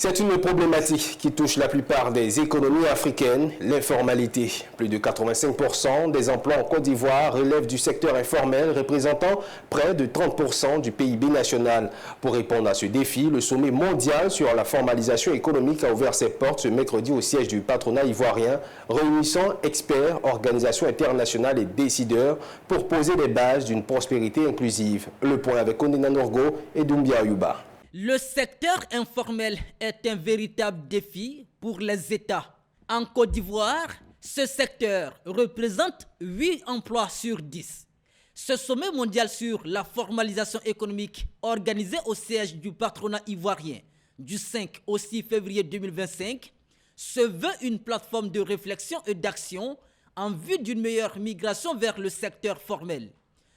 C'est une problématique qui touche la plupart des économies africaines, l'informalité. Plus de 85% des emplois en Côte d'Ivoire relèvent du secteur informel, représentant près de 30% du PIB national. Pour répondre à ce défi, le sommet mondial sur la formalisation économique a ouvert ses portes ce mercredi au siège du patronat ivoirien, réunissant experts, organisations internationales et décideurs pour poser les bases d'une prospérité inclusive. Le point avec Kondina Norgo et Doumbia Ayuba. Le secteur informel est un véritable défi pour les États. En Côte d'Ivoire, ce secteur représente 8 emplois sur 10. Ce sommet mondial sur la formalisation économique organisé au siège du patronat ivoirien du 5 au 6 février 2025 se veut une plateforme de réflexion et d'action en vue d'une meilleure migration vers le secteur formel.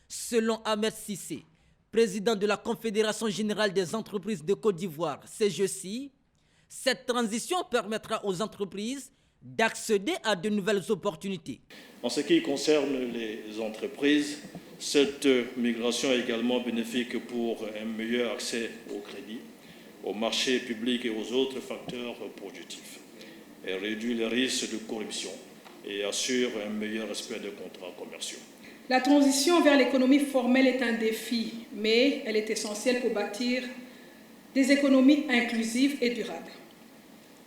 Selon Ahmed Cissé, président de la Confédération générale des entreprises de Côte d'Ivoire, CGECI, cette transition permettra aux entreprises d'accéder à de nouvelles opportunités. En ce qui concerne les entreprises, cette migration est également bénéfique pour un meilleur accès au crédit, aux marchés publics et aux autres facteurs productifs. Elle réduit les risques de corruption et assure un meilleur respect des contrats commerciaux. La transition vers l'économie formelle est un défi, mais elle est essentielle pour bâtir des économies inclusives et durables.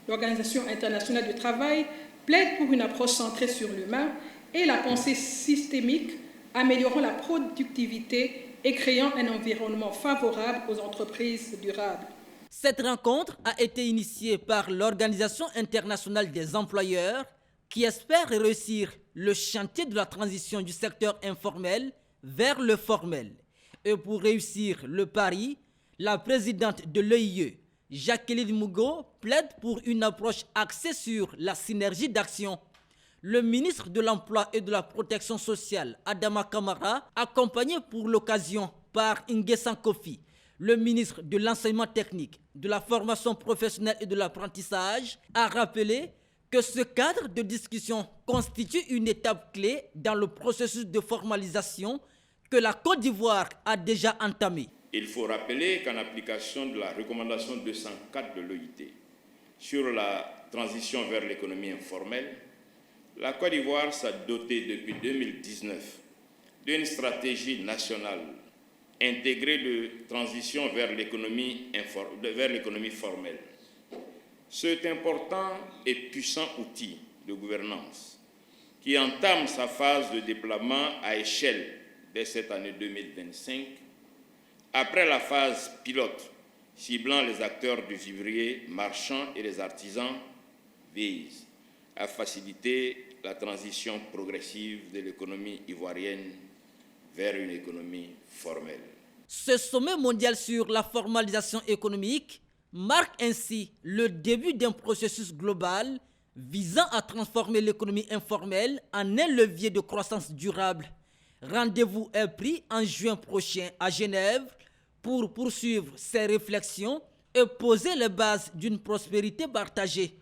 L'Organisation internationale du travail plaide pour une approche centrée sur l'humain et la pensée systémique, améliorant la productivité et créant un environnement favorable aux entreprises durables. Cette rencontre a été initiée par l'Organisation internationale des employeurs qui espère réussir le chantier de la transition du secteur informel vers le formel. Et pour réussir le pari, la présidente de l'EIE, Jacqueline Mougo, plaide pour une approche axée sur la synergie d'action. Le ministre de l'Emploi et de la Protection sociale, Adama Kamara, accompagné pour l'occasion par Nguessan Kofi, le ministre de l'Enseignement technique, de la formation professionnelle et de l'apprentissage, a rappelé que ce cadre de discussion constitue une étape clé dans le processus de formalisation que la Côte d'Ivoire a déjà entamé. Il faut rappeler qu'en application de la recommandation 204 de l'OIT sur la transition vers l'économie informelle, la Côte d'Ivoire s'est dotée depuis 2019 d'une stratégie nationale intégrée de transition vers l'économie formelle. Cet important et puissant outil de gouvernance qui entame sa phase de déploiement à échelle dès cette année 2025, après la phase pilote ciblant les acteurs du vivrier, marchands et les artisans, vise à faciliter la transition progressive de l'économie ivoirienne vers une économie formelle. Ce sommet mondial sur la formalisation économique marque ainsi le début d'un processus global visant à transformer l'économie informelle en un levier de croissance durable. Rendez-vous est pris en juin prochain à Genève pour poursuivre ces réflexions et poser les bases d'une prospérité partagée.